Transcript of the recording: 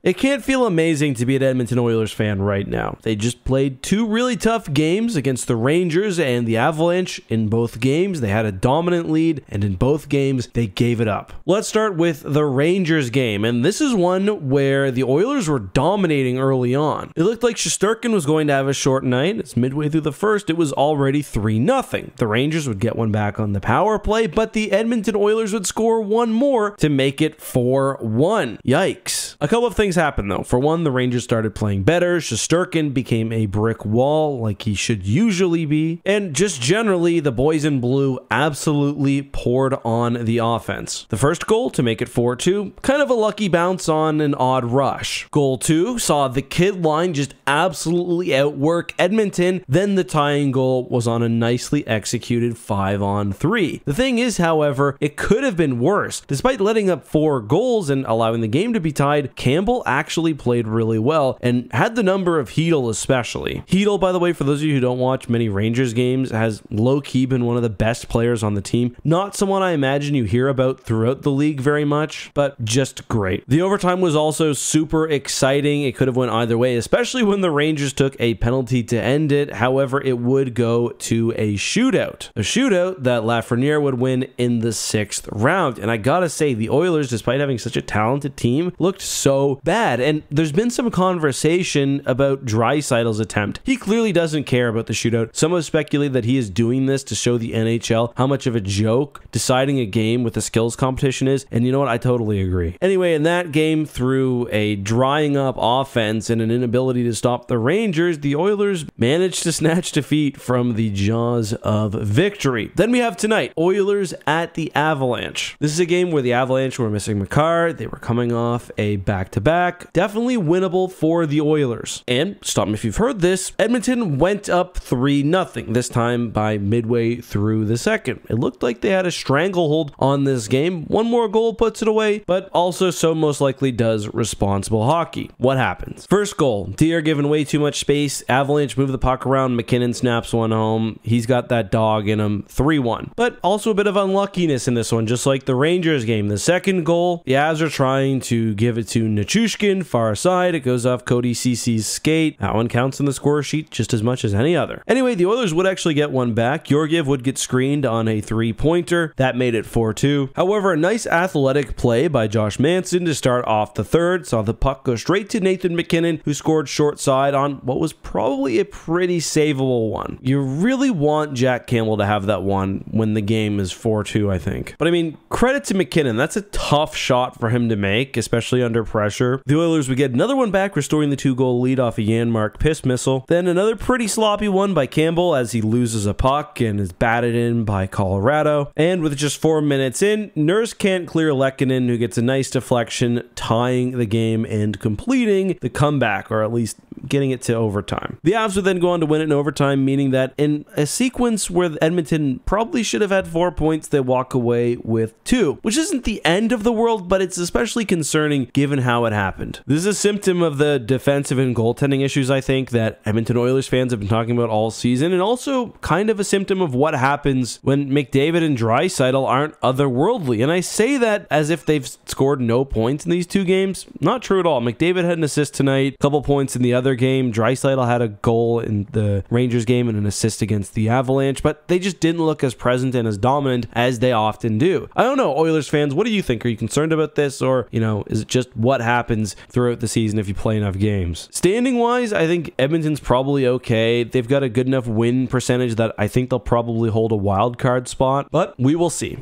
It can't feel amazing to be an Edmonton Oilers fan right now. They just played two really tough games against the Rangers and the Avalanche. In both games, they had a dominant lead, and in both games, they gave it up. Let's start with the Rangers game, and this is one where the Oilers were dominating early on. It looked like Shesterkin was going to have a short night. It's midway through the first, it was already 3-0. The Rangers would get one back on the power play, but the Edmonton Oilers would score one more to make it 4-1. Yikes. A couple of things happened though. For one, the Rangers started playing better. Shesterkin became a brick wall like he should usually be. And just generally, the boys in blue absolutely poured on the offense. The first goal to make it 4-2, kind of a lucky bounce on an odd rush. Goal 2 saw the kid line just absolutely outwork Edmonton. Then the tying goal was on a nicely executed 5-on-3. The thing is, however, it could have been worse. Despite letting up 4 goals and allowing the game to be tied, Campbell actually played really well and had the number of Hedl especially. Hedl, by the way, for those of you who don't watch many Rangers games, has low-key been one of the best players on the team. Not someone I imagine you hear about throughout the league very much, but just great. The overtime was also super exciting. It could have went either way, especially when the Rangers took a penalty to end it. However, it would go to a shootout. A shootout that Lafreniere would win in the 6th round. And I gotta say, the Oilers, despite having such a talented team, looked so bad. And there's been some conversation about Draisaitl's attempt. He clearly doesn't care about the shootout. Some have speculated that he is doing this to show the NHL how much of a joke deciding a game with a skills competition is. And you know what? I totally agree. Anyway, in that game, through a drying up offense and an inability to stop the Rangers, the Oilers managed to snatch defeat from the jaws of victory. Then we have tonight, Oilers at the Avalanche. This is a game where the Avalanche were missing McCarr. They were coming off a back-to-back. Definitely winnable for the Oilers. And, stop me if you've heard this, Edmonton went up 3-0, this time by midway through the second. It looked like they had a stranglehold on this game. One more goal puts it away, but also so most likely does responsible hockey. What happens? First goal, Deer given way too much space. Avalanche move the puck around. McKinnon snaps one home. He's got that dog in him. 3-1. But also a bit of unluckiness in this one, just like the Rangers game. The second goal, the Avs are trying to give it to Nichushkin, far side. It goes off Cody Cece's skate. That one counts in the score sheet just as much as any other. Anyway, the Oilers would actually get one back. Georgiev would get screened on a 3-pointer. That made it 4-2. However, a nice athletic play by Josh Manson to start off the third saw the puck go straight to Nathan McKinnon, who scored short side on what was probably a pretty savable one. You really want Jack Campbell to have that one when the game is 4-2, I think. But I mean, credit to McKinnon. That's a tough shot for him to make, especially under pressure. The Oilers would get another one back, restoring the 2-goal lead off a Janmark piss missile. Then another pretty sloppy one by Campbell as he loses a puck and is batted in by Colorado. And with just 4 minutes in, Nurse can't clear Lehkonen, who gets a nice deflection, tying the game and completing the comeback, or at least getting it to overtime. The Avs would then go on to win it in overtime, meaning that in a sequence where Edmonton probably should have had 4 points, they walk away with 2, which isn't the end of the world, but it's especially concerning given how it happened. This is a symptom of the defensive and goaltending issues, I think, that Edmonton Oilers fans have been talking about all season, and also kind of a symptom of what happens when McDavid and Draisaitl aren't otherworldly. And I say that as if they've scored no points in these 2 games. Not true at all. McDavid had an assist tonight, a couple points in the other game. Draisaitl had a goal in the Rangers game and an assist against the Avalanche, but they just didn't look as present and as dominant as they often do. I don't know, Oilers fans, what do you think? Are you concerned about this, or, you know, is it just what happens throughout the season if you play enough games? Standing wise, I think Edmonton's probably okay. They've got a good enough win percentage that I think they'll probably hold a wild card spot, but we will see.